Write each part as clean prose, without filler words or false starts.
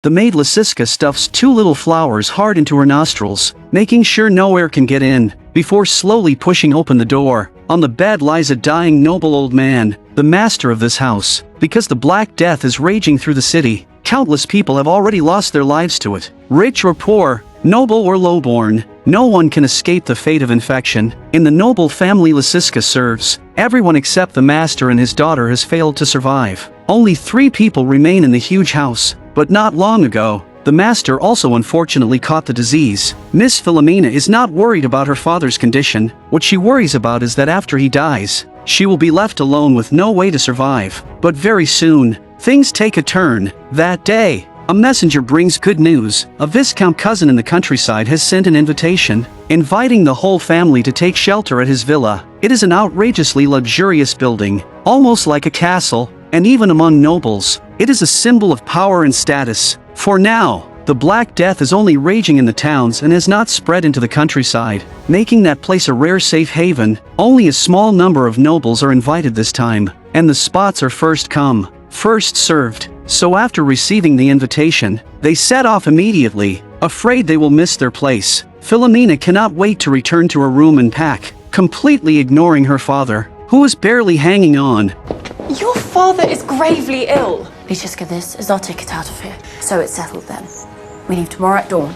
The maid Lasiska stuffs 2 little flowers hard into her nostrils, making sure no air can get in, before slowly pushing open the door. On the bed lies a dying noble old man, the master of this house. Because the Black Death is raging through the city, countless people have already lost their lives to it. Rich or poor, noble or lowborn, no one can escape the fate of infection. In the noble family Lasiska serves, everyone except the master and his daughter has failed to survive. Only 3 people remain in the huge house, but not long ago, the master also unfortunately caught the disease. Miss Philomena is not worried about her father's condition. What she worries about is that after he dies, she will be left alone with no way to survive. But very soon, things take a turn. That day, a messenger brings good news. A viscount cousin in the countryside has sent an invitation, inviting the whole family to take shelter at his villa. It is an outrageously luxurious building, almost like a castle, and even among nobles, it is a symbol of power and status. For now, the Black Death is only raging in the towns and has not spread into the countryside, making that place a rare safe haven. Only a small number of nobles are invited this time, and the spots are first come, first served. So after receiving the invitation, they set off immediately, afraid they will miss their place. Philomena cannot wait to return to her room and pack, completely ignoring her father, who is barely hanging on. Your father is gravely ill. Beatrice, this is our ticket out of here. So it's settled then. We leave tomorrow at dawn.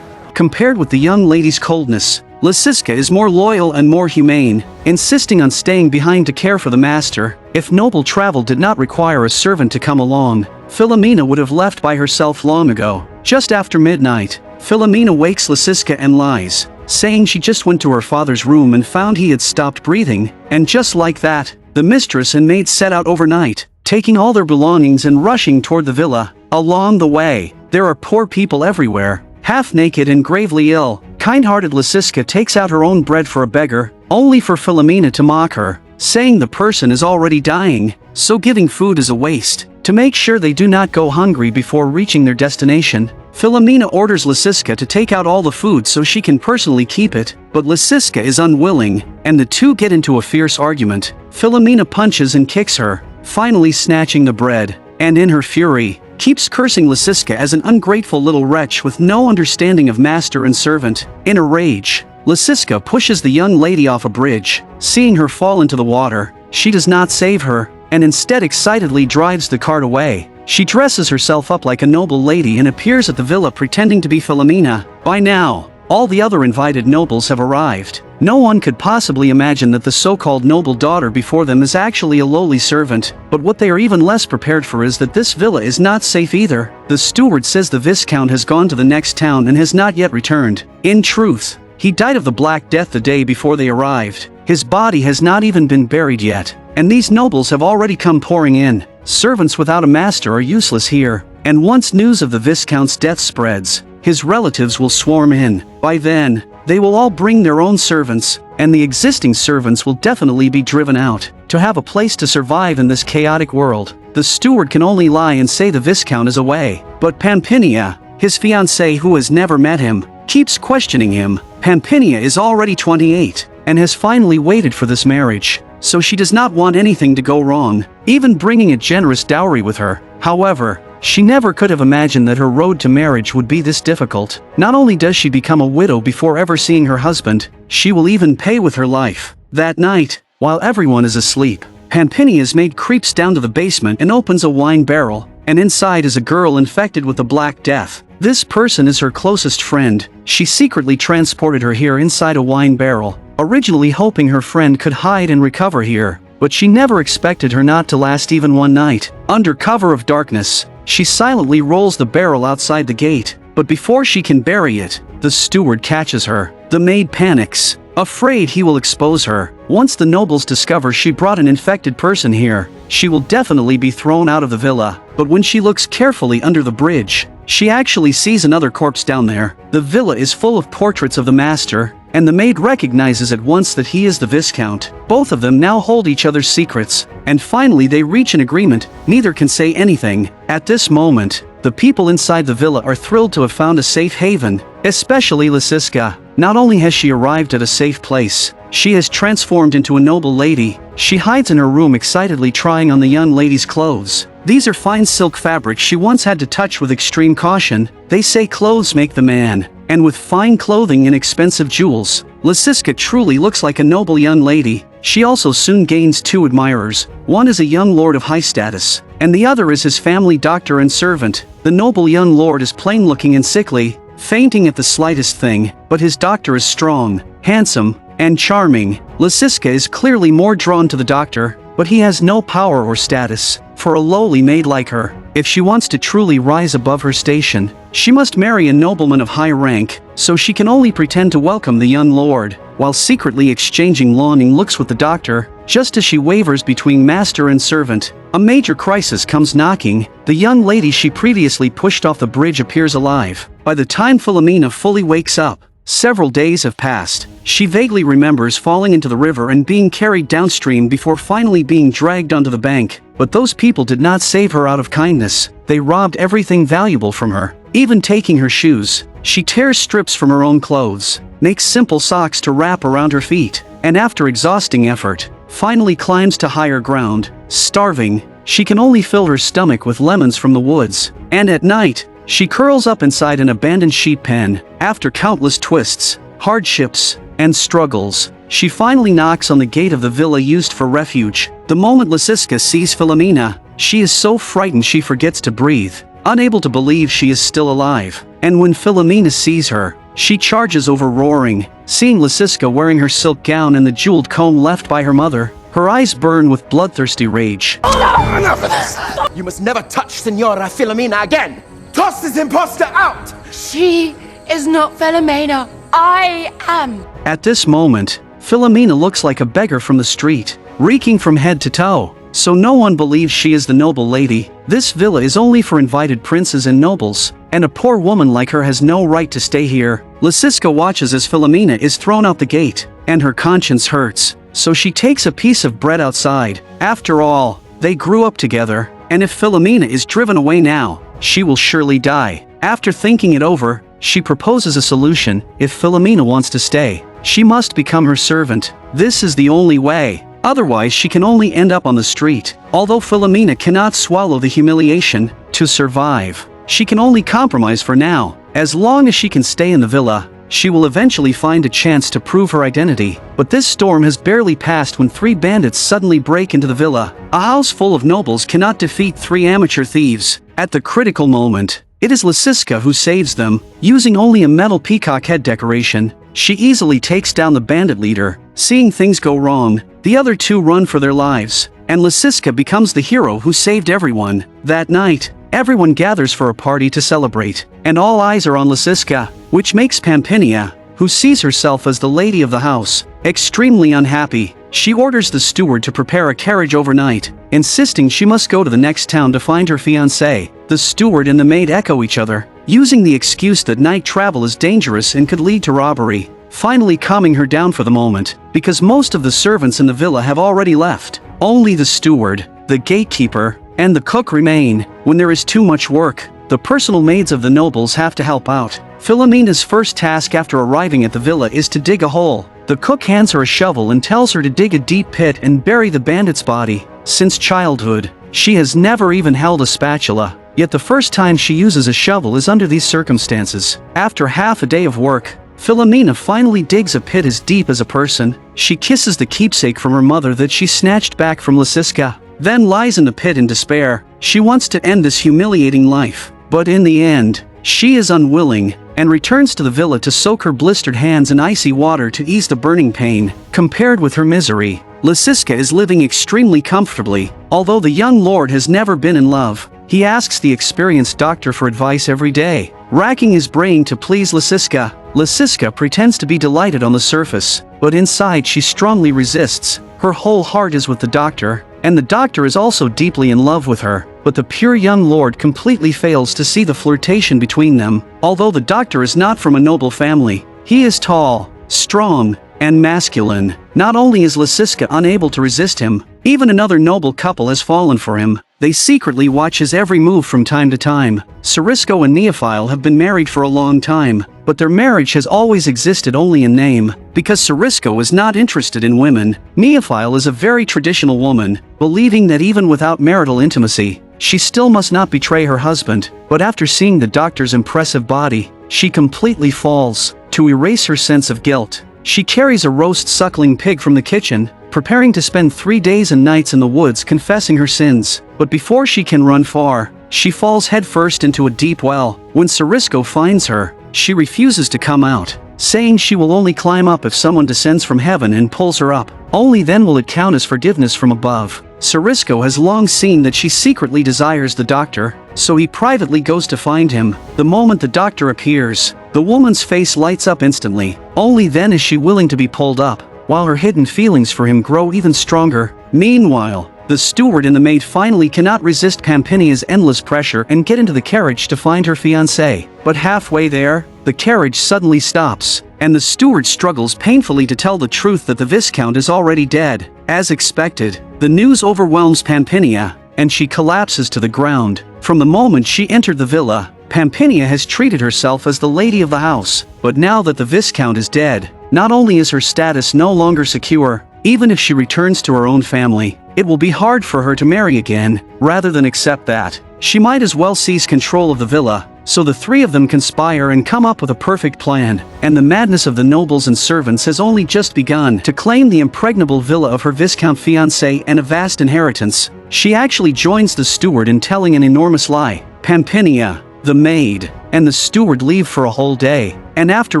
Compared with the young lady's coldness, Lasiska is more loyal and more humane, insisting on staying behind to care for the master. If noble travel did not require a servant to come along, Philomena would have left by herself long ago. Just after midnight, Philomena wakes Lasiska and lies, saying she just went to her father's room and found he had stopped breathing, and just like that, the mistress and maid set out overnight, taking all their belongings and rushing toward the villa. Along the way, there are poor people everywhere, half-naked and gravely ill. Kind-hearted Lasiska takes out her own bread for a beggar, only for Philomena to mock her, saying the person is already dying, so giving food is a waste. To make sure they do not go hungry before reaching their destination, Philomena orders Lasiska to take out all the food so she can personally keep it, but Lasiska is unwilling, and the two get into a fierce argument. Philomena punches and kicks her, finally snatching the bread, and in her fury, keeps cursing Lasiska as an ungrateful little wretch with no understanding of master and servant. In a rage, Lasiska pushes the young lady off a bridge. Seeing her fall into the water, she does not save her, and instead excitedly drives the cart away. She dresses herself up like a noble lady and appears at the villa pretending to be Philomena. By now, all the other invited nobles have arrived. No one could possibly imagine that the so-called noble daughter before them is actually a lowly servant, but what they are even less prepared for is that this villa is not safe either. The steward says the viscount has gone to the next town and has not yet returned. In truth, he died of the Black Death the day before they arrived. His body has not even been buried yet, and these nobles have already come pouring in. Servants without a master are useless here, and once news of the viscount's death spreads, his relatives will swarm in. By then, they will all bring their own servants, and the existing servants will definitely be driven out. To have a place to survive in this chaotic world, the steward can only lie and say the viscount is away. But Pampinia, his fiancée who has never met him, keeps questioning him. Pampinia is already 28, and has finally waited for this marriage, so she does not want anything to go wrong, even bringing a generous dowry with her. However, she never could have imagined that her road to marriage would be this difficult. Not only does she become a widow before ever seeing her husband, she will even pay with her life. That night, while everyone is asleep, Pampinia's maid creeps down to the basement and opens a wine barrel, and inside is a girl infected with the Black Death. This person is her closest friend. She secretly transported her here inside a wine barrel, originally hoping her friend could hide and recover here, but she never expected her not to last even one night. Under cover of darkness, she silently rolls the barrel outside the gate, but before she can bury it, the steward catches her. The maid panics, afraid he will expose her. Once the nobles discover she brought an infected person here, she will definitely be thrown out of the villa. But when she looks carefully under the bridge, she actually sees another corpse down there. The villa is full of portraits of the master, and the maid recognizes at once that he is the viscount. Both of them now hold each other's secrets, and finally they reach an agreement. Neither can say anything. At this moment, the people inside the villa are thrilled to have found a safe haven, especially Lasiska. Not only has she arrived at a safe place, she has transformed into a noble lady. She hides in her room excitedly trying on the young lady's clothes. These are fine silk fabrics she once had to touch with extreme caution. They say clothes make the man. And with fine clothing and expensive jewels, Lysiska truly looks like a noble young lady. She also soon gains two admirers. One is a young lord of high status, and the other is his family doctor and servant. The noble young lord is plain-looking and sickly, fainting at the slightest thing, but his doctor is strong, handsome, and charming. Lysiska is clearly more drawn to the doctor, but he has no power or status. For a lowly maid like her, if she wants to truly rise above her station, she must marry a nobleman of high rank, so she can only pretend to welcome the young lord, while secretly exchanging longing looks with the doctor. Just as she wavers between master and servant, a major crisis comes knocking. The young lady she previously pushed off the bridge appears alive. By the time Philomena fully wakes up, several days have passed. She vaguely remembers falling into the river and being carried downstream before finally being dragged onto the bank. But those people did not save her out of kindness. They robbed everything valuable from her, even taking her shoes. She tears strips from her own clothes, makes simple socks to wrap around her feet, and after exhausting effort, finally climbs to higher ground. Starving, she can only fill her stomach with lemons from the woods. And at night, she curls up inside an abandoned sheep pen. After countless twists, hardships, and struggles, she finally knocks on the gate of the villa used for refuge. The moment Lysiska sees Philomena, she is so frightened she forgets to breathe, unable to believe she is still alive. And when Philomena sees her, she charges over roaring. Seeing Lysiska wearing her silk gown and the jeweled comb left by her mother, her eyes burn with bloodthirsty rage. Enough of this! You must never touch Senora Philomena again! Toss this imposter out! She is not Philomena. I am. At this moment, Philomena looks like a beggar from the street, reeking from head to toe. So no one believes she is the noble lady. This villa is only for invited princes and nobles, and a poor woman like her has no right to stay here. Lysiska watches as Philomena is thrown out the gate, and her conscience hurts. So she takes a piece of bread outside. After all, they grew up together, and if Philomena is driven away now, she will surely die. After thinking it over, she proposes a solution. If Philomena wants to stay, she must become her servant. This is the only way. Otherwise she can only end up on the street. Although Philomena cannot swallow the humiliation, to survive, she can only compromise for now. As long as she can stay in the villa, she will eventually find a chance to prove her identity. But this storm has barely passed when three bandits suddenly break into the villa. A house full of nobles cannot defeat three amateur thieves. At the critical moment, it is Lysiska who saves them. Using only a metal peacock head decoration, she easily takes down the bandit leader. Seeing things go wrong, the other two run for their lives, and Lysiska becomes the hero who saved everyone. That night, everyone gathers for a party to celebrate, and all eyes are on Lysiska, which makes Pampinia, who sees herself as the lady of the house, extremely unhappy. She orders the steward to prepare a carriage overnight, insisting she must go to the next town to find her fiancé. The steward and the maid echo each other, using the excuse that night travel is dangerous and could lead to robbery, finally calming her down for the moment, because most of the servants in the villa have already left. Only the steward, the gatekeeper, and the cook remain. When there is too much work, the personal maids of the nobles have to help out. Philomena's first task after arriving at the villa is to dig a hole. The cook hands her a shovel and tells her to dig a deep pit and bury the bandit's body. Since childhood, she has never even held a spatula, yet the first time she uses a shovel is under these circumstances. After half a day of work, Philomena finally digs a pit as deep as a person. She kisses the keepsake from her mother that she snatched back from Lysiska, then lies in the pit in despair. She wants to end this humiliating life, but in the end, she is unwilling, and returns to the villa to soak her blistered hands in icy water to ease the burning pain. Compared with her misery, Lysiska is living extremely comfortably. Although the young lord has never been in love, he asks the experienced doctor for advice every day, racking his brain to please Lysiska. Lysiska pretends to be delighted on the surface, but inside she strongly resists. Her whole heart is with the doctor, and the doctor is also deeply in love with her. But the pure young lord completely fails to see the flirtation between them. Although the doctor is not from a noble family, he is tall, strong, and masculine. Not only is Lysiska unable to resist him, even another noble couple has fallen for him. They secretly watch his every move from time to time. Cerisco and Neophile have been married for a long time, but their marriage has always existed only in name. Because Cerisco is not interested in women, Neophile is a very traditional woman, believing that even without marital intimacy, she still must not betray her husband, but after seeing the doctor's impressive body, she completely falls. To erase her sense of guilt, she carries a roast suckling pig from the kitchen, preparing to spend 3 days and nights in the woods confessing her sins. But before she can run far, she falls headfirst into a deep well. When Sarisco finds her, she refuses to come out, saying she will only climb up if someone descends from heaven and pulls her up. Only then will it count as forgiveness from above. Sarisco has long seen that she secretly desires the doctor, so he privately goes to find him. The moment the doctor appears, the woman's face lights up instantly. Only then is she willing to be pulled up, while her hidden feelings for him grow even stronger. Meanwhile, the steward and the maid finally cannot resist Pampinia's endless pressure and get into the carriage to find her fiancé. But halfway there, the carriage suddenly stops, and the steward struggles painfully to tell the truth that the Viscount is already dead. As expected, the news overwhelms Pampinia, and she collapses to the ground. From the moment she entered the villa, Pampinia has treated herself as the lady of the house. But now that the Viscount is dead, not only is her status no longer secure, even if she returns to her own family, it will be hard for her to marry again. Rather than accept that, she might as well seize control of the villa. So the three of them conspire and come up with a perfect plan, and the madness of the nobles and servants has only just begun. To claim the impregnable villa of her Viscount fiancé and a vast inheritance, she actually joins the steward in telling an enormous lie. Pampinia, the maid, and the steward leave for a whole day, and after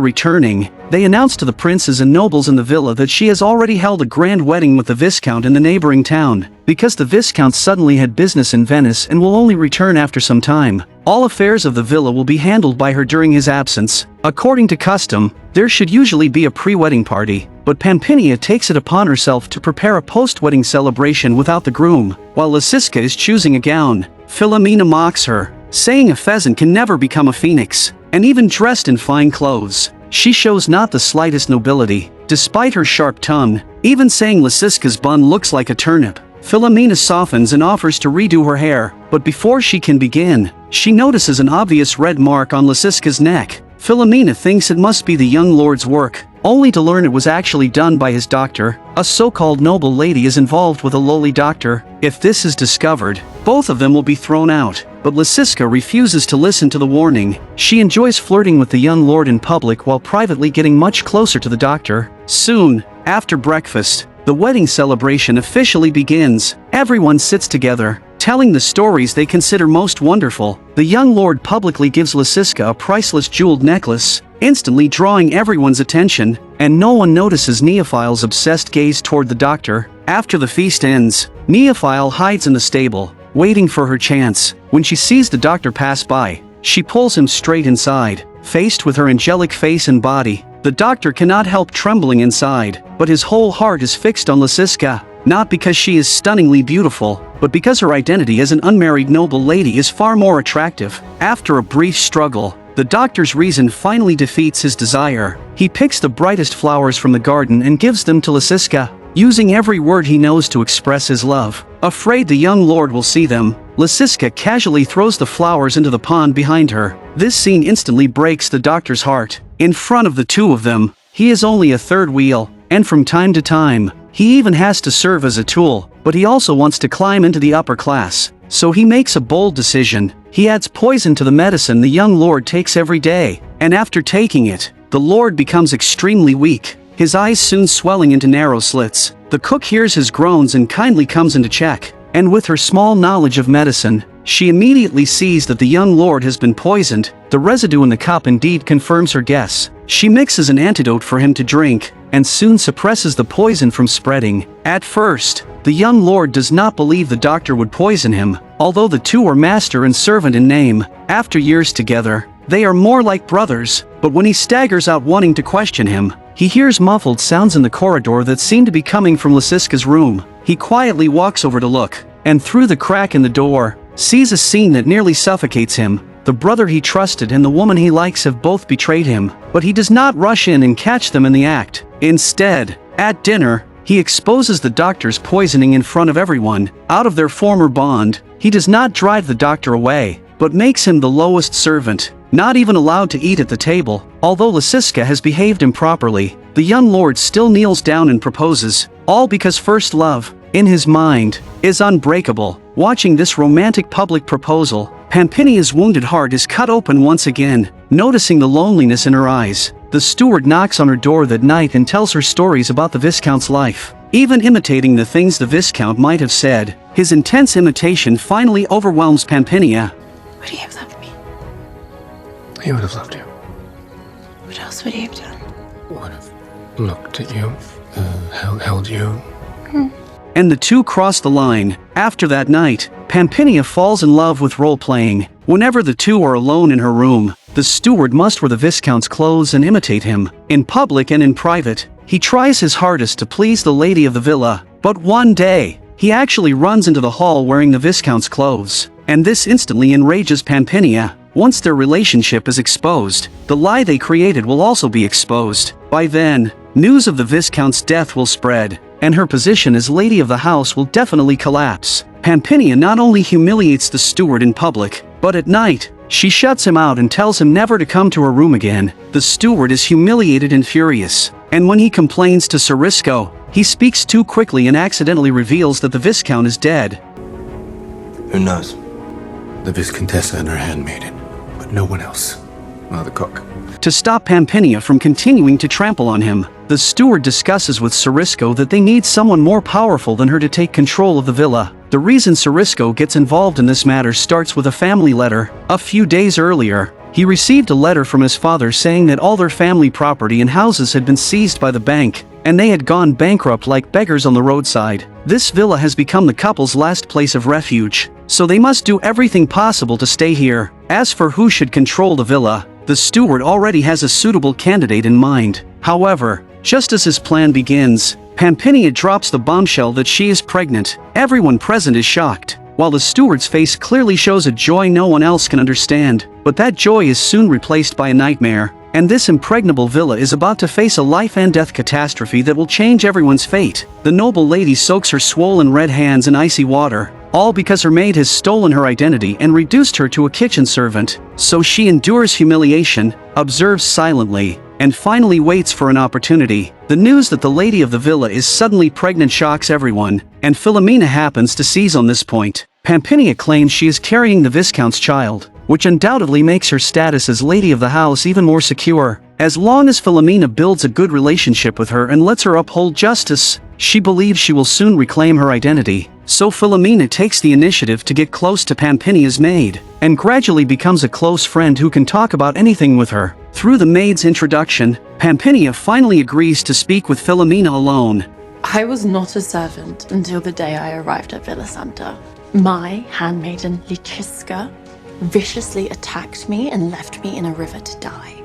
returning, they announce to the princes and nobles in the villa that she has already held a grand wedding with the Viscount in the neighboring town. Because the Viscount suddenly had business in Venice and will only return after some time, all affairs of the villa will be handled by her during his absence. According to custom, there should usually be a pre-wedding party, but Pampinia takes it upon herself to prepare a post-wedding celebration without the groom. While Lasiska is choosing a gown, Philomena mocks her, saying a pheasant can never become a phoenix, and even dressed in fine clothes, she shows not the slightest nobility, despite her sharp tongue, even saying Lasiska's bun looks like a turnip. Philomena softens and offers to redo her hair, but before she can begin, she notices an obvious red mark on Lasiska's neck. Philomena thinks it must be the young lord's work, only to learn it was actually done by his doctor. A so-called noble lady is involved with a lowly doctor. If this is discovered, both of them will be thrown out. But Lasiska refuses to listen to the warning. She enjoys flirting with the young lord in public while privately getting much closer to the doctor. Soon, after breakfast, the wedding celebration officially begins. Everyone sits together, telling the stories they consider most wonderful. The young lord publicly gives Lasiska a priceless jeweled necklace, instantly drawing everyone's attention, and no one notices Neophile's obsessed gaze toward the doctor. After the feast ends, Neophile hides in the stable, waiting for her chance. When she sees the doctor pass by, she pulls him straight inside. Faced with her angelic face and body, the doctor cannot help trembling inside, but his whole heart is fixed on Lasiska, not because she is stunningly beautiful, but because her identity as an unmarried noble lady is far more attractive. After a brief struggle, the doctor's reason finally defeats his desire. He picks the brightest flowers from the garden and gives them to Lasiska, using every word he knows to express his love. Afraid the young lord will see them, Lasiska casually throws the flowers into the pond behind her. This scene instantly breaks the doctor's heart. In front of the two of them, he is only a third wheel, and from time to time, he even has to serve as a tool, but he also wants to climb into the upper class. So he makes a bold decision. He adds poison to the medicine the young lord takes every day, and after taking it, the lord becomes extremely weak, his eyes soon swelling into narrow slits. The cook hears his groans and kindly comes in to check, and with her small knowledge of medicine, she immediately sees that the young lord has been poisoned. The residue in the cup indeed confirms her guess. She mixes an antidote for him to drink, and soon suppresses the poison from spreading. At first, the young lord does not believe the doctor would poison him, although the two are master and servant in name. After years together, they are more like brothers, but when he staggers out wanting to question him, he hears muffled sounds in the corridor that seem to be coming from Lasiska's room. He quietly walks over to look, and through the crack in the door, sees a scene that nearly suffocates him. The brother he trusted and the woman he likes have both betrayed him, but he does not rush in and catch them in the act. Instead, at dinner, he exposes the doctor's poisoning in front of everyone. Out of their former bond, he does not drive the doctor away, but makes him the lowest servant, not even allowed to eat at the table. Although Lasiska has behaved improperly, the young lord still kneels down and proposes, all because first love, in his mind, is unbreakable. Watching this romantic public proposal, Pampinia's wounded heart is cut open once again. Noticing the loneliness in her eyes, the steward knocks on her door that night and tells her stories about the Viscount's life, even imitating the things the Viscount might have said. His intense imitation finally overwhelms Pampinia. Would he have loved me? He would have loved you. What else would he have done? Would have looked at you, held you. And the two cross the line. After that night, Pampinia falls in love with role-playing. Whenever the two are alone in her room, the steward must wear the Viscount's clothes and imitate him. In public and in private, he tries his hardest to please the lady of the villa. But one day, he actually runs into the hall wearing the Viscount's clothes. And this instantly enrages Pampinia. Once their relationship is exposed, the lie they created will also be exposed. By then, news of the Viscount's death will spread, and her position as lady of the house will definitely collapse. Pampinia not only humiliates the steward in public, but at night, she shuts him out and tells him never to come to her room again. The steward is humiliated and furious, and when he complains to Sarisco, he speaks too quickly and accidentally reveals that the Viscount is dead. Who knows? The Viscontessa and her handmaiden, but no one else. Well, the cook. To stop Pampinia from continuing to trample on him, the steward discusses with Sarisco that they need someone more powerful than her to take control of the villa. The reason Sarisco gets involved in this matter starts with a family letter. A few days earlier, he received a letter from his father saying that all their family property and houses had been seized by the bank, and they had gone bankrupt like beggars on the roadside. This villa has become the couple's last place of refuge, so they must do everything possible to stay here. As for who should control the villa, the steward already has a suitable candidate in mind. However, just as his plan begins, Pampinia drops the bombshell that she is pregnant. Everyone present is shocked, while the steward's face clearly shows a joy no one else can understand. But that joy is soon replaced by a nightmare, and this impregnable villa is about to face a life-and-death catastrophe that will change everyone's fate. The noble lady soaks her swollen red hands in icy water, all because her maid has stolen her identity and reduced her to a kitchen servant. So she endures humiliation, observes silently, and finally waits for an opportunity. The news that the lady of the villa is suddenly pregnant shocks everyone, and Philomena happens to seize on this point. Pampinia claims she is carrying the Viscount's child, which undoubtedly makes her status as lady of the house even more secure. As long as Philomena builds a good relationship with her and lets her uphold justice, she believes she will soon reclaim her identity. So Philomena takes the initiative to get close to Pampinia's maid, and gradually becomes a close friend who can talk about anything with her. Through the maid's introduction, Pampinia finally agrees to speak with Philomena alone. I was not a servant until the day I arrived at Villa Santa. My handmaiden, Lyciska, viciously attacked me and left me in a river to die.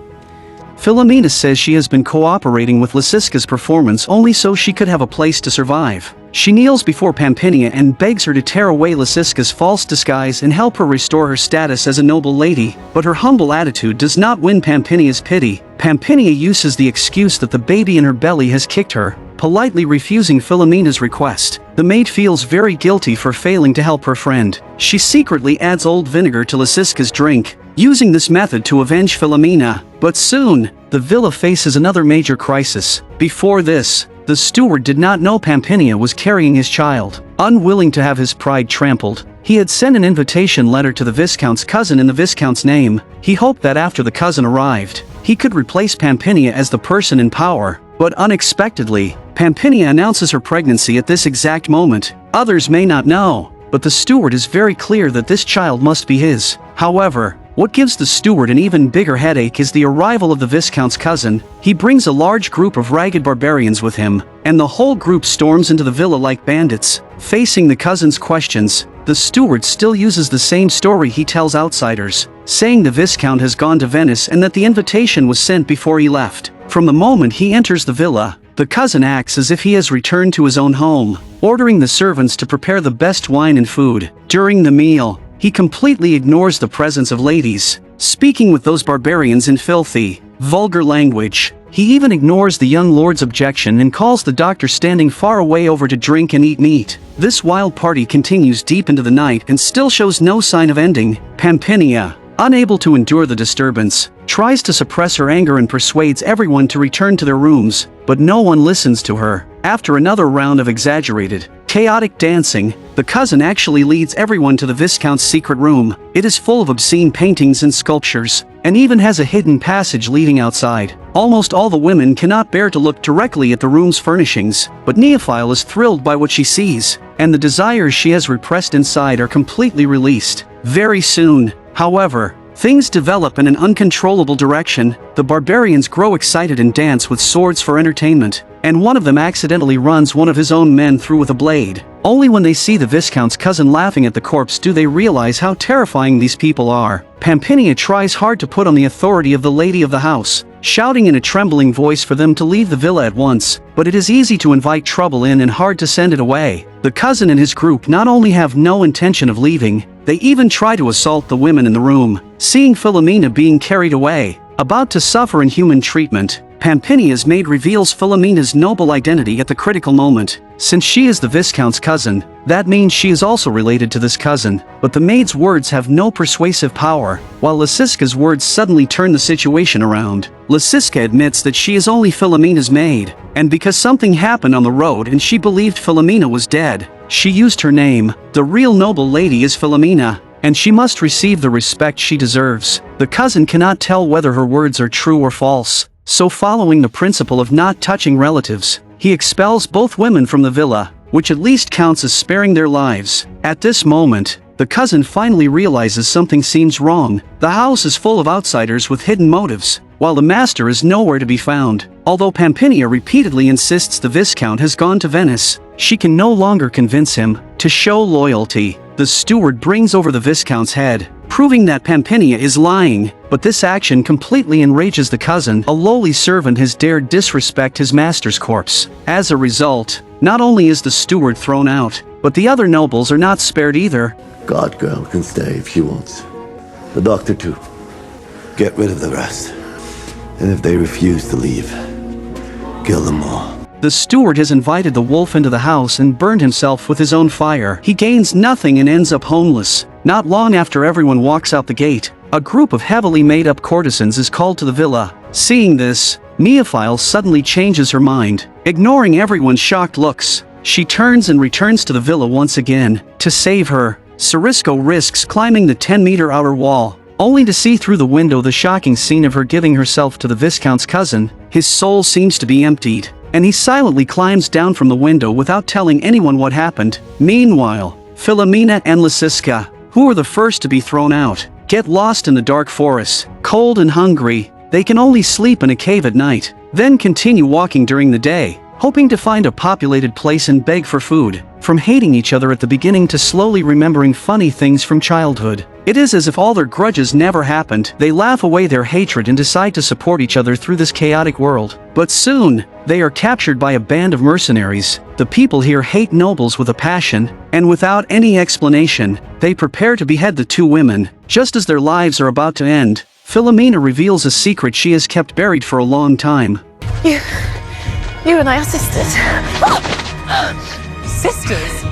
Philomena says she has been cooperating with Lyciska's performance only so she could have a place to survive. She kneels before Pampinia and begs her to tear away Lyciska's false disguise and help her restore her status as a noble lady, but her humble attitude does not win Pampinia's pity. Pampinia uses the excuse that the baby in her belly has kicked her, politely refusing Philomena's request. The maid feels very guilty for failing to help her friend. She secretly adds old vinegar to Lyciska's drink, using this method to avenge Philomena. But soon, the villa faces another major crisis. Before this, the steward did not know Pampinia was carrying his child. Unwilling to have his pride trampled, he had sent an invitation letter to the Viscount's cousin in the Viscount's name. He hoped that after the cousin arrived, he could replace Pampinia as the person in power. But unexpectedly, Pampinia announces her pregnancy at this exact moment. Others may not know, but the steward is very clear that this child must be his. However, what gives the steward an even bigger headache is the arrival of the Viscount's cousin. He brings a large group of ragged barbarians with him, and the whole group storms into the villa like bandits. Facing the cousin's questions, the steward still uses the same story he tells outsiders, saying the Viscount has gone to Venice and that the invitation was sent before he left. From the moment he enters the villa, the cousin acts as if he has returned to his own home, ordering the servants to prepare the best wine and food. During the meal, he completely ignores the presence of ladies, speaking with those barbarians in filthy, vulgar language. He even ignores the young lord's objection and calls the doctor standing far away over to drink and eat meat. This wild party continues deep into the night and still shows no sign of ending. Pampinia, unable to endure the disturbance, tries to suppress her anger and persuades everyone to return to their rooms, but no one listens to her. After another round of exaggerated, chaotic dancing, the cousin actually leads everyone to the Viscount's secret room. It is full of obscene paintings and sculptures, and even has a hidden passage leading outside. Almost all the women cannot bear to look directly at the room's furnishings, but Neophile is thrilled by what she sees, and the desires she has repressed inside are completely released. Very soon, however, things develop in an uncontrollable direction. The barbarians grow excited and dance with swords for entertainment, and one of them accidentally runs one of his own men through with a blade. Only when they see the Viscount's cousin laughing at the corpse do they realize how terrifying these people are. Pampinia tries hard to put on the authority of the lady of the house, shouting in a trembling voice for them to leave the villa at once, but it is easy to invite trouble in and hard to send it away. The cousin and his group not only have no intention of leaving, they even try to assault the women in the room. Seeing Philomena being carried away, about to suffer inhuman treatment, Pampinia's maid reveals Philomena's noble identity at the critical moment. Since she is the Viscount's cousin, that means she is also related to this cousin, but the maid's words have no persuasive power, while Lysiska's words suddenly turn the situation around. Lysiska admits that she is only Philomena's maid, and because something happened on the road and she believed Philomena was dead, she used her name. The real noble lady is Philomena, and she must receive the respect she deserves. The cousin cannot tell whether her words are true or false, so following the principle of not touching relatives, he expels both women from the villa, which at least counts as sparing their lives. At this moment, the cousin finally realizes something seems wrong. The house is full of outsiders with hidden motives, while the master is nowhere to be found. Although Pampinia repeatedly insists the Viscount has gone to Venice, she can no longer convince him. To show loyalty, the steward brings over the Viscount's head, proving that Pampinia is lying, but this action completely enrages the cousin. A lowly servant has dared disrespect his master's corpse. As a result, not only is the steward thrown out, but the other nobles are not spared either. God girl can stay if she wants. The doctor too. Get rid of the rest. And if they refuse to leave, kill them all. The steward has invited the wolf into the house and burned himself with his own fire. He gains nothing and ends up homeless. Not long after everyone walks out the gate, a group of heavily made-up courtesans is called to the villa. Seeing this, Neophile suddenly changes her mind. Ignoring everyone's shocked looks, she turns and returns to the villa once again. To save her, Cerisco risks climbing the 10-meter outer wall, only to see through the window the shocking scene of her giving herself to the Viscount's cousin. His soul seems to be emptied, and he silently climbs down from the window without telling anyone what happened. Meanwhile, Philomena and Lysiska, who are the first to be thrown out, get lost in the dark forest. Cold and hungry, they can only sleep in a cave at night, then continue walking during the day, hoping to find a populated place and beg for food. From hating each other at the beginning to slowly remembering funny things from childhood, it is as if all their grudges never happened. They laugh away their hatred and decide to support each other through this chaotic world. But soon, they are captured by a band of mercenaries. The people here hate nobles with a passion, and without any explanation, they prepare to behead the two women. Just as their lives are about to end, Philomena reveals a secret she has kept buried for a long time. You and I are sisters. Sisters?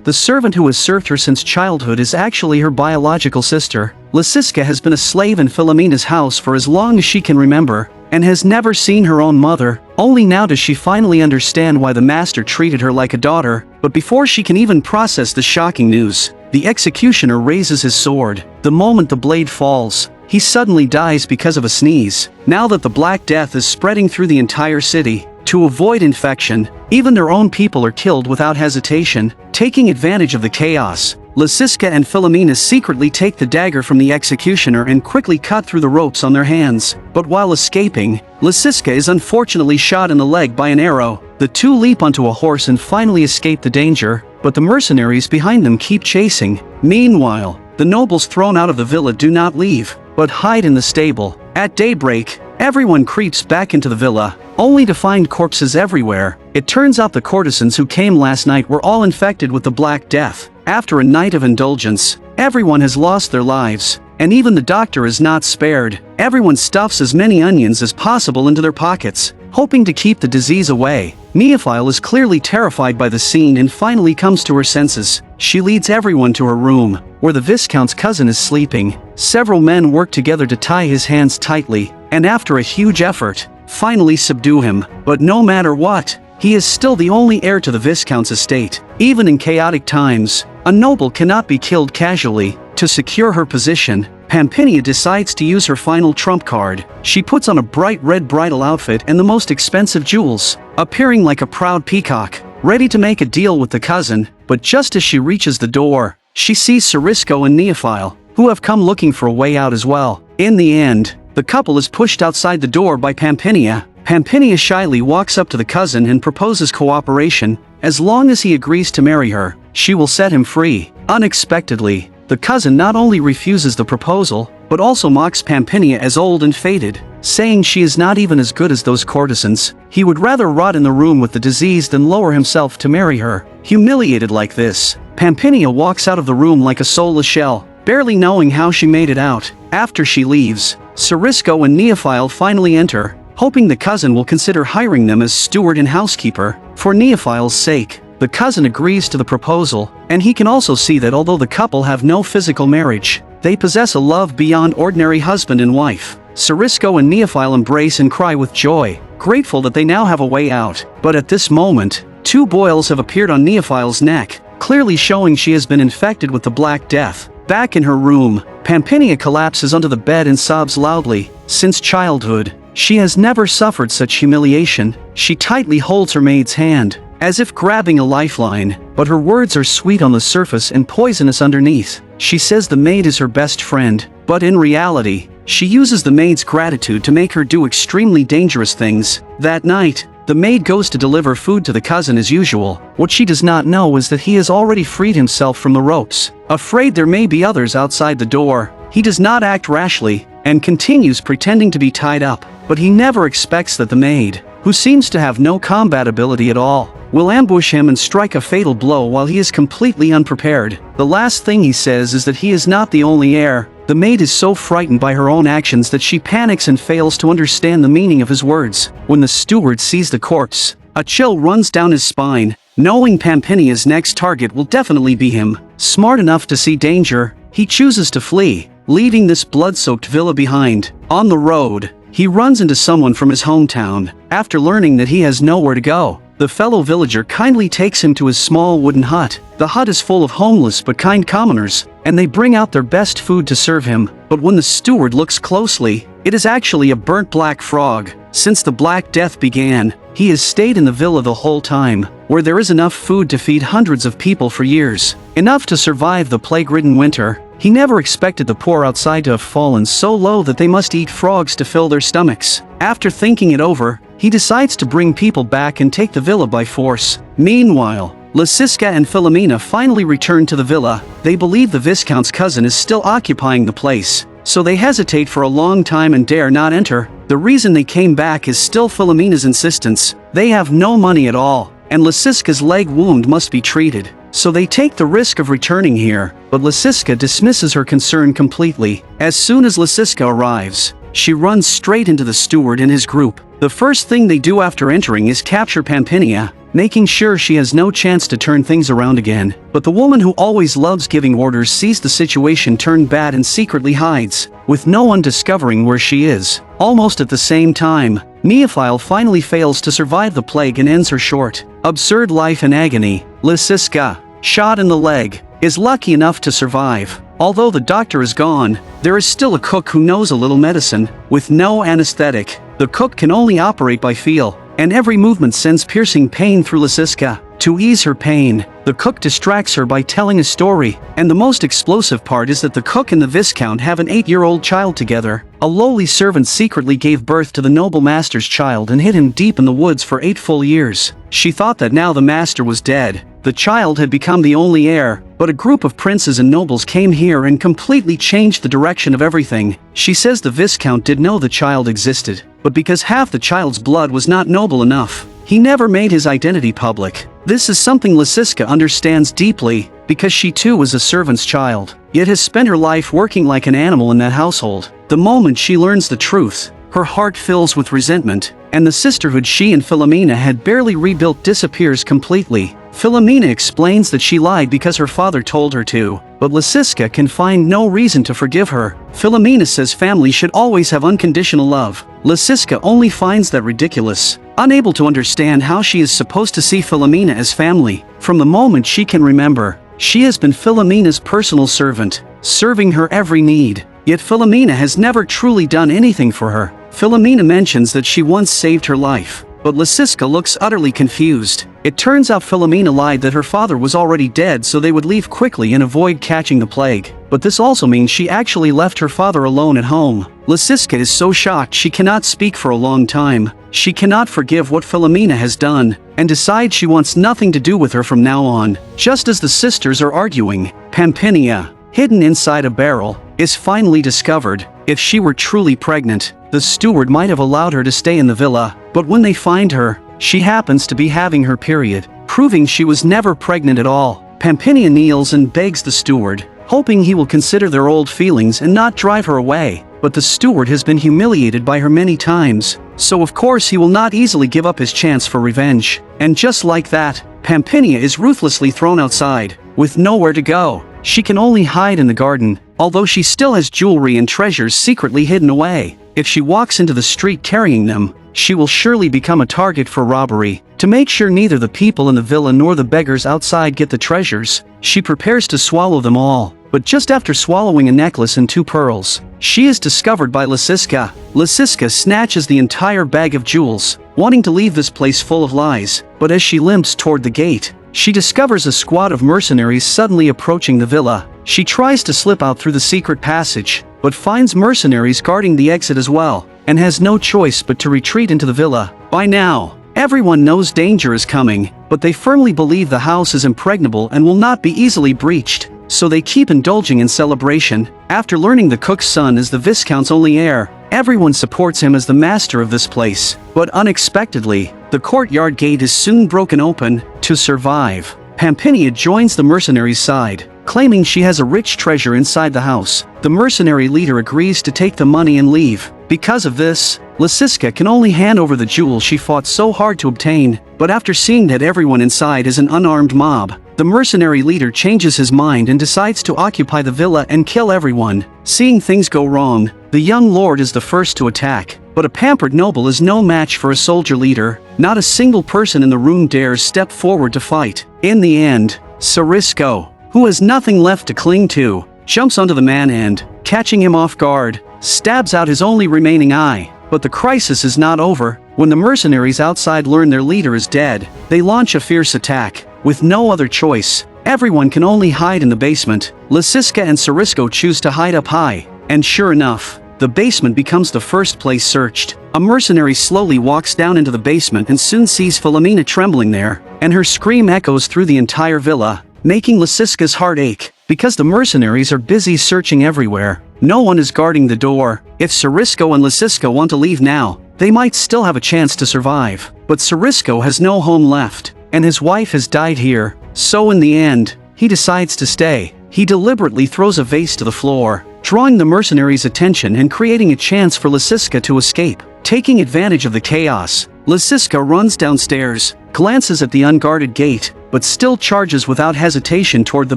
The servant who has served her since childhood is actually her biological sister. Lysiska has been a slave in Philomena's house for as long as she can remember, and has never seen her own mother. Only now does she finally understand why the master treated her like a daughter. But before she can even process the shocking news, the executioner raises his sword. The moment the blade falls, he suddenly dies because of a sneeze. Now that the Black Death is spreading through the entire city, to avoid infection, even their own people are killed without hesitation. Taking advantage of the chaos, Lysiska and Philomena secretly take the dagger from the executioner and quickly cut through the ropes on their hands. But while escaping, Lysiska is unfortunately shot in the leg by an arrow. The two leap onto a horse and finally escape the danger, but the mercenaries behind them keep chasing. Meanwhile, the nobles thrown out of the villa do not leave, but hide in the stable. At daybreak, everyone creeps back into the villa, only to find corpses everywhere. It turns out the courtesans who came last night were all infected with the Black Death. After a night of indulgence, everyone has lost their lives, and even the doctor is not spared. Everyone stuffs as many onions as possible into their pockets, hoping to keep the disease away. Neophile is clearly terrified by the scene and finally comes to her senses. She leads everyone to her room, where the Viscount's cousin is sleeping. Several men work together to tie his hands tightly, and after a huge effort, finally subdue him. But no matter what, he is still the only heir to the Viscount's estate. Even in chaotic times, a noble cannot be killed casually. To secure her position, Pampinia decides to use her final trump card. She puts on a bright red bridal outfit and the most expensive jewels, appearing like a proud peacock, ready to make a deal with the cousin. But just as she reaches the door, she sees Cerisco and Neophile, who have come looking for a way out as well. In the end, the couple is pushed outside the door by Pampinia. Pampinia shyly walks up to the cousin and proposes cooperation. As long as he agrees to marry her, she will set him free. Unexpectedly, the cousin not only refuses the proposal, but also mocks Pampinia as old and faded, saying she is not even as good as those courtesans. He would rather rot in the room with the disease than lower himself to marry her. Humiliated like this, Pampinia walks out of the room like a soulless shell, barely knowing how she made it out. After she leaves, Cerisco and Neophile finally enter, hoping the cousin will consider hiring them as steward and housekeeper. For Neophile's sake, the cousin agrees to the proposal, and he can also see that although the couple have no physical marriage, they possess a love beyond ordinary husband and wife. Cerisco and Neophile embrace and cry with joy, grateful that they now have a way out. But at this moment, 2 boils have appeared on Neophile's neck, clearly showing she has been infected with the Black Death. Back in her room, Pampinia collapses onto the bed and sobs loudly. Since childhood, she has never suffered such humiliation. She tightly holds her maid's hand, as if grabbing a lifeline, but her words are sweet on the surface and poisonous underneath. She says the maid is her best friend, but in reality, she uses the maid's gratitude to make her do extremely dangerous things. That night, the maid goes to deliver food to the cousin as usual. What she does not know is that he has already freed himself from the ropes. Afraid there may be others outside the door, he does not act rashly, and continues pretending to be tied up. But he never expects that the maid, who seems to have no combat ability at all, will ambush him and strike a fatal blow while he is completely unprepared. The last thing he says is that he is not the only heir. The maid is so frightened by her own actions that she panics and fails to understand the meaning of his words. When the steward sees the corpse, a chill runs down his spine, knowing Pampinia's next target will definitely be him. Smart enough to see danger, he chooses to flee, leaving this blood-soaked villa behind. On the road, he runs into someone from his hometown. After learning that he has nowhere to go, the fellow villager kindly takes him to his small wooden hut. The hut is full of homeless but kind commoners, and they bring out their best food to serve him. But when the steward looks closely, it is actually a burnt black frog. Since the Black Death began, he has stayed in the villa the whole time, where there is enough food to feed hundreds of people for years. Enough to survive the plague-ridden winter. He never expected the poor outside to have fallen so low that they must eat frogs to fill their stomachs. After thinking it over, he decides to bring people back and take the villa by force. Meanwhile, Lysiska and Philomena finally return to the villa. They believe the Viscount's cousin is still occupying the place, so they hesitate for a long time and dare not enter. The reason they came back is still Philomena's insistence. They have no money at all, and Lysiska's leg wound must be treated. So they take the risk of returning here, but Lysiska dismisses her concern completely. As soon as Lysiska arrives, she runs straight into the steward and his group. The first thing they do after entering is capture Pampinia, making sure she has no chance to turn things around again. But the woman who always loves giving orders sees the situation turn bad and secretly hides, with no one discovering where she is. Almost at the same time, Neophile finally fails to survive the plague and ends her short, absurd life in agony. Lysiska, shot in the leg, is lucky enough to survive. Although the doctor is gone, there is still a cook who knows a little medicine. With no anesthetic, the cook can only operate by feel, and every movement sends piercing pain through Lysiska. To ease her pain, the cook distracts her by telling a story, and the most explosive part is that the cook and the Viscount have an 8-year-old child together. A lowly servant secretly gave birth to the noble master's child and hid him deep in the woods for 8 full years. She thought that now the master was dead, the child had become the only heir, but a group of princes and nobles came here and completely changed the direction of everything. She says the Viscount did know the child existed, but because half the child's blood was not noble enough, he never made his identity public. This is something Lysiska understands deeply, because she too was a servant's child, yet has spent her life working like an animal in that household. The moment she learns the truth, her heart fills with resentment, and the sisterhood she and Philomena had barely rebuilt disappears completely. Philomena explains that she lied because her father told her to, but Lysiska can find no reason to forgive her. Philomena says family should always have unconditional love. Lysiska only finds that ridiculous. unable to understand how she is supposed to see Philomena as family. From the moment she can remember, she has been Philomena's personal servant, serving her every need. Yet Philomena has never truly done anything for her. Philomena mentions that she once saved her life, but Lysiska looks utterly confused. It turns out Philomena lied that her father was already dead so they would leave quickly and avoid catching the plague. But this also means she actually left her father alone at home. Lysiska is so shocked she cannot speak for a long time. She cannot forgive what Philomena has done, and decides she wants nothing to do with her from now on. Just as the sisters are arguing, Pampinia, hidden inside a barrel, is finally discovered. If she were truly pregnant, the steward might have allowed her to stay in the villa, but when they find her, she happens to be having her period, proving she was never pregnant at all. Pampinia kneels and begs the steward, hoping he will consider their old feelings and not drive her away. But the steward has been humiliated by her many times, so of course he will not easily give up his chance for revenge. And just like that, Pampinia is ruthlessly thrown outside, with nowhere to go. She can only hide in the garden, although she still has jewelry and treasures secretly hidden away. If she walks into the street carrying them, she will surely become a target for robbery. To make sure neither the people in the villa nor the beggars outside get the treasures, she prepares to swallow them all. But just after swallowing a necklace and 2 pearls, she is discovered by Lysiska. Lysiska snatches the entire bag of jewels, wanting to leave this place full of lies. But as she limps toward the gate, she discovers a squad of mercenaries suddenly approaching the villa. She tries to slip out through the secret passage, but finds mercenaries guarding the exit as well, and has no choice but to retreat into the villa. By now, everyone knows danger is coming, but they firmly believe the house is impregnable and will not be easily breached, so they keep indulging in celebration. After learning the cook's son is the Viscount's only heir, everyone supports him as the master of this place. But unexpectedly, the courtyard gate is soon broken open. To survive, Pampinia joins the mercenaries' side, claiming she has a rich treasure inside the house. The mercenary leader agrees to take the money and leave. Because of this, Lysiska can only hand over the jewel she fought so hard to obtain. But after seeing that everyone inside is an unarmed mob, the mercenary leader changes his mind and decides to occupy the villa and kill everyone. Seeing things go wrong, the young lord is the first to attack. But a pampered noble is no match for a soldier leader. Not a single person in the room dares step forward to fight. In the end, Sarisco, who has nothing left to cling to, jumps onto the man and, catching him off guard, stabs out his only remaining eye. But the crisis is not over. When the mercenaries outside learn their leader is dead, they launch a fierce attack. With no other choice, everyone can only hide in the basement. Lysiska and Sarisco choose to hide up high, and sure enough, the basement becomes the first place searched. A mercenary slowly walks down into the basement and soon sees Philomena trembling there, and her scream echoes through the entire villa, making Lysiska's heart ache. Because the mercenaries are busy searching everywhere, no one is guarding the door. If Sarisco and Lysiska want to leave now, they might still have a chance to survive. But Sarisco has no home left, and his wife has died here, so in the end, he decides to stay. He deliberately throws a vase to the floor, drawing the mercenaries' attention and creating a chance for Lysiska to escape. Taking advantage of the chaos, Lysiska runs downstairs, glances at the unguarded gate, but still charges without hesitation toward the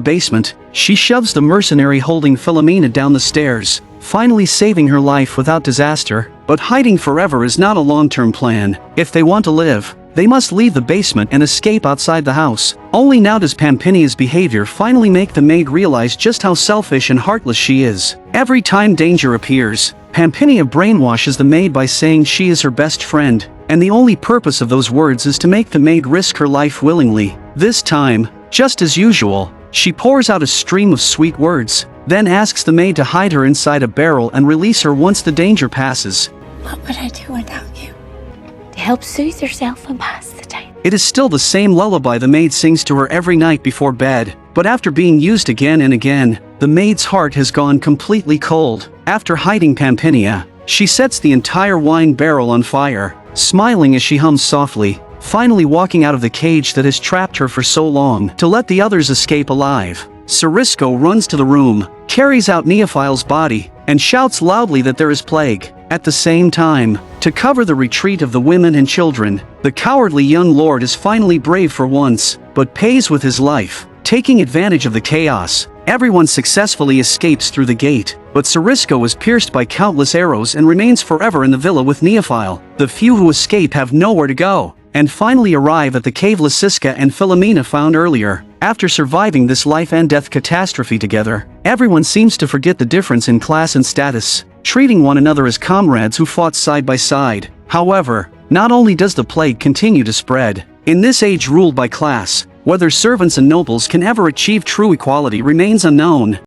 basement. She shoves the mercenary holding Philomena down the stairs, finally saving her life without disaster. But hiding forever is not a long-term plan. If they want to live, they must leave the basement and escape outside the house. Only now does Pampinia's behavior finally make the maid realize just how selfish and heartless she is. Every time danger appears, Pampinia brainwashes the maid by saying she is her best friend, and the only purpose of those words is to make the maid risk her life willingly. This time, just as usual, she pours out a stream of sweet words, then asks the maid to hide her inside a barrel and release her once the danger passes. What would I do without you? To help soothe yourself and pass the time. It is still the same lullaby the maid sings to her every night before bed, but after being used again and again, the maid's heart has gone completely cold. After hiding Pampinia, she sets the entire wine barrel on fire, smiling as she hums softly, finally walking out of the cage that has trapped her for so long to let the others escape alive. Sarisco runs to the room, carries out Neophile's body, and shouts loudly that there is plague. At the same time, to cover the retreat of the women and children, the cowardly young lord is finally brave for once, but pays with his life. Taking advantage of the chaos, everyone successfully escapes through the gate, but Sarisco is pierced by countless arrows and remains forever in the villa with Neophile. The few who escape have nowhere to go, and finally arrive at the cave Lysiska and Philomena found earlier. After surviving this life and death catastrophe together, everyone seems to forget the difference in class and status, treating one another as comrades who fought side by side. However, not only does the plague continue to spread, in this age ruled by class, whether servants and nobles can ever achieve true equality remains unknown.